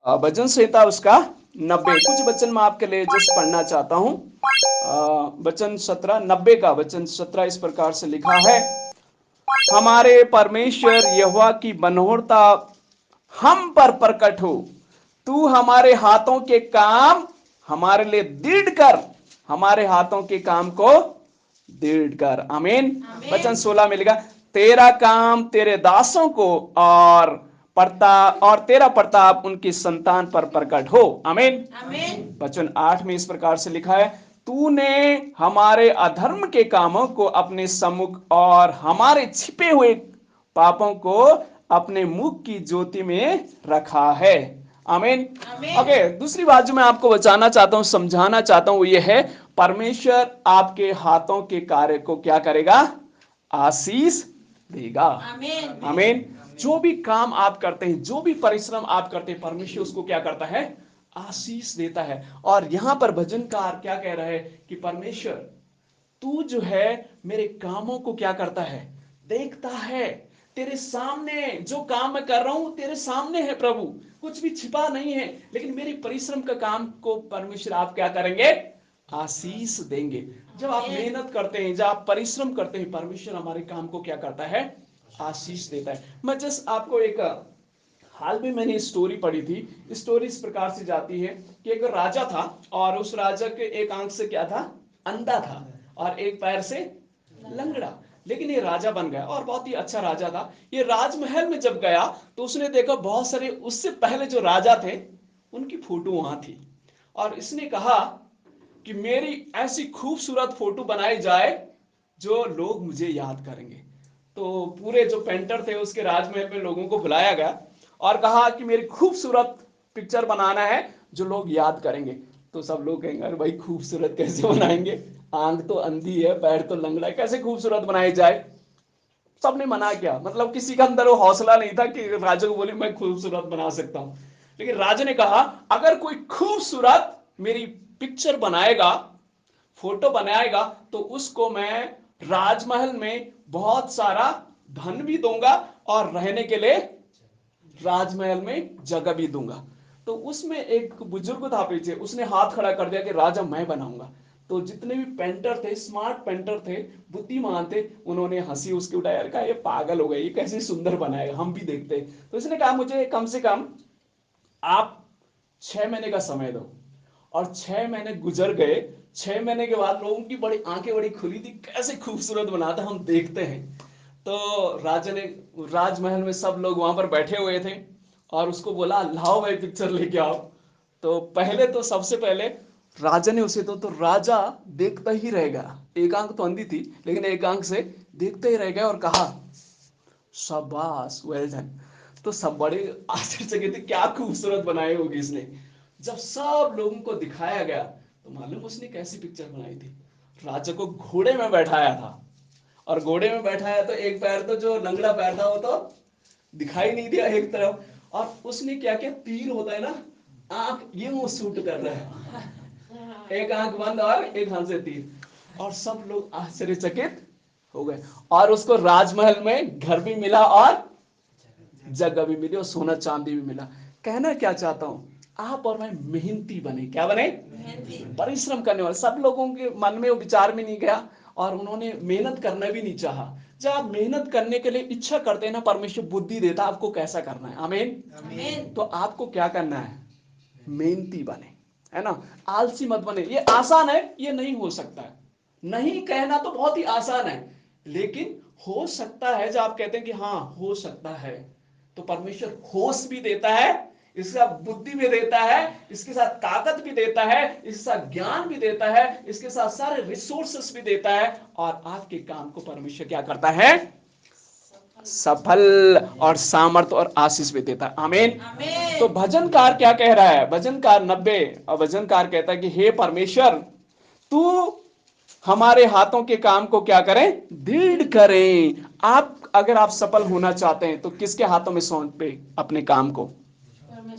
भजन संहिता उसका 90। कुछ वचन मैं आपके लिए जस्ट पढ़ना चाहता हूँ। वचन 17, 90 का वचन 17 इस प्रकार से लिखा है। हमारे परमेश्वर यहोवा की मनोहरता हम पर प्रकट हो, तू हमारे हाथों के काम हमारे लिए दृढ़ कर, हमारे हाथों के काम को दृढ़ कर। आमीन। वचन 16 में लिखा, तेरा काम तेरे दासों को और प्रताप और तेरा प्रताप उनकी संतान पर प्रकट हो। आमीन। वचन 8 में इस प्रकार से लिखा है, तूने हमारे अधर्म के कामों को अपने सम्मुख और हमारे छिपे हुए पापों को अपने मुख की ज्योति में रखा है। आमीन। ओके, दूसरी बात जो मैं आपको बताना चाहता हूं, समझाना चाहता हूं, वो ये है, परमेश्वर आपके हाथों के कार्य को क्या करेगा? आशीष देगा। आमीन। जो भी काम आप करते हैं, जो भी परिश्रम आप करते हैं, परमेश्वर उसको क्या करता है? आशीष देता है। और यहां पर भजनकार क्या कह रहा है कि परमेश्वर तू जो है मेरे कामों को क्या करता है? देखता है। तेरे सामने जो काम मैं कर रहा हूं तेरे सामने है प्रभु, कुछ भी छिपा नहीं है। लेकिन मेरी परिश्रम का काम को परमेश्वर आप क्या करेंगे? आशीष देंगे। जब आप मेहनत करते हैं, जब आप परिश्रम करते हैं, परमेश्वर हमारे काम को क्या करता है? आशीष देता है। मैं जस्ट आपको एक हाल में मैंने स्टोरी पढ़ी थी। स्टोरी इस प्रकार से जाती है कि एक राजा था और उस राजा के एक आंख से क्या था? अंधा था और एक पैर से लंगड़ा। लेकिन ये राजा बन गया और बहुत ही अच्छा राजा था। ये राजमहल में जब गया तो उसने देखा बहुत सारे उससे पहले जो राजा थे उनकी फोटो वहां थी। और इसने कहा कि मेरी ऐसी खूबसूरत फोटो बनाई जाए जो लोग मुझे याद करेंगे। तो पूरे जो पेंटर थे उसके राजमहल में लोगों को बुलाया गया और कहा कि मेरी खूबसूरत पिक्चर बनाना है जो लोग याद करेंगे। तो सब लोग कहेंगे अरे भाई खूबसूरत कैसे बनाएंगे, आंख तो अंधी है, पैर तो लंगड़ा है, कैसे खूबसूरत बनाई जाए? सबने मना किया। मतलब किसी का अंदर वो हौसला नहीं था कि राजा को बोले मैं खूबसूरत बना सकता हूं। लेकिन राजा ने कहा अगर कोई खूबसूरत मेरी पिक्चर बनाएगा, फोटो बनाएगा, तो उसको मैं राजमहल में बहुत सारा धन भी दूंगा और रहने के लिए राजमहल में जगह भी दूंगा। तो उसमें एक बुजुर्ग था पीछे, उसने हाथ खड़ा कर दिया कि राजा मैं बनाऊंगा। तो जितने भी पेंटर थे, स्मार्ट पेंटर थे, बुद्धिमान थे, उन्होंने हंसी उसके उठाया, यार कहा ये पागल हो गया, ये कैसे सुंदर बनाएगा, हम भी देखते। तो इसने कहा मुझे कम से कम आप 6 महीने का समय दो। और 6 महीने गुजर गए। 6 महीने के बाद लोगों की बड़ी आंखें बड़ी खुली थी, कैसे खूबसूरत बनाता हम देखते हैं। तो राजा ने राजमहल में सब लोग वहां पर बैठे हुए थे और उसको बोला लाओ भाई पिक्चर लेके आओ। तो पहले तो सबसे पहले राजा ने उसे तो राजा देखता ही रह गया। एक आंख तो अंधी थी लेकिन एक आंख से देखते ही रह गया और कहा शाबाश, वेल डन। तो सब बड़े आश्चर्यचकित थे, क्या खूबसूरत बनाई होगी इसने। जब सब लोगों को दिखाया गया तो मालूम उसने कैसी पिक्चर बनाई थी? राजा को घोड़े में बैठाया था और घोड़े में बैठाया तो एक पैर तो जो लंगड़ा पैर था वो तो दिखाई नहीं दिया एक तरफ। और उसने क्या किया, तीर होता है ना, आंख ये मुंह शूट कर रहा है, एक आंख बंद और एक हाथ से तीर। और सब लोग आश्चर्यचकित हो गए। और उसको राजमहल में घर भी मिला और जगह भी मिली और सोना चांदी भी मिला। कहना क्या चाहता हूं, आप और मैं मेहनती बने। क्या बने? परिश्रम करने वाले। सब लोगों के मन में वो विचार में नहीं गया और उन्होंने मेहनत करना भी नहीं चाहा। जब आप मेहनत करने के लिए इच्छा करते हैं ना, परमेश्वर बुद्धि देता आपको कैसा करना है। आमीन। तो आपको क्या करना है? मेहनती बने, है ना? आलसी मत बने। ये आसान है, ये नहीं हो सकता है। नहीं कहना तो बहुत ही आसान है, लेकिन हो सकता है। जब आप कहते हैं कि हाँ हो सकता है, तो परमेश्वर होश भी देता है, इसके साथ बुद्धि भी देता है, इसके साथ ताकत भी देता है, इसके साथ ज्ञान भी देता है, इसके साथ सारे रिसोर्सेस भी देता है। और आपके काम को परमेश्वर क्या करता है? सफल और सामर्थ और आशीष भी देता है। आमीन। तो भजनकार क्या कह रहा है? भजनकार 90 और भजनकार कहता है कि हे परमेश्वर तू हमारे हाथों के काम को क्या करें? दृढ़ करें। आप अगर आप सफल होना चाहते हैं तो किसके हाथों में सौंपे अपने काम को?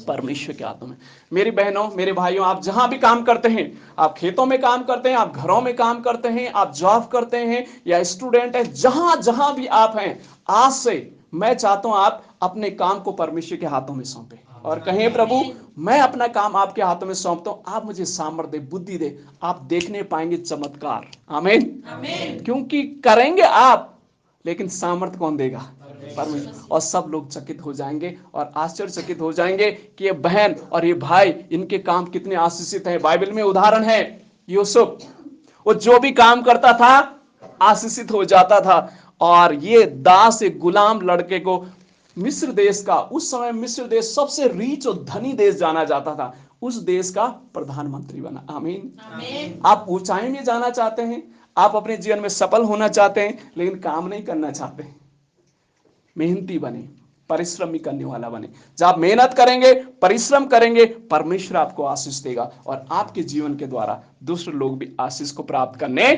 परमेश्वर के हाथों में। मेरी बहनों, मेरे भाइयों, आप जहां भी काम करते हैं, आप खेतों में काम करते हैं, आप घरों में काम करते हैं, आप जॉब करते हैं या स्टूडेंट है, जहां जहां भी आप हैं, आज से मैं चाहता हूं आप अपने काम को परमेश्वर के हाथों में सौंपे। और कहें प्रभु मैं अपना काम आपके हाथों में सौंपता हूं, आप मुझे सामर्थ्य दे, बुद्धि दे, आप देखने पाएंगे चमत्कार। आमीन। क्योंकि करेंगे आप, लेकिन सामर्थ्य कौन देगा? परमेश्वर। और सब लोग चकित हो जाएंगे और आश्चर्यचकित हो जाएंगे कि ये बहन और ये भाई, इनके काम कितने आशीषित हैं। बाइबल में उदाहरण है यूसुफ, वो जो भी काम करता था आशीषित हो जाता था। और ये दास एक गुलाम लड़के को मिस्र देश का, उस समय मिस्र देश सबसे रीच और धनी देश जाना जाता था, उस देश का प्रधानमंत्री बना। आमीन। आप ऊंचाई में जाना चाहते हैं, आप अपने जीवन में सफल होना चाहते हैं, लेकिन काम नहीं करना चाहते, मेहनती बने, परिश्रम करने वाला बने। जब आप मेहनत करेंगे, परिश्रम करेंगे, परमेश्वर आपको आशीष देगा और आपके जीवन के द्वारा दूसरे लोग भी आशीष को प्राप्त करने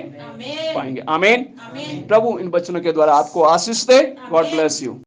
पाएंगे। आमीन। प्रभु इन वचनों के द्वारा आपको आशीष दे। God bless you.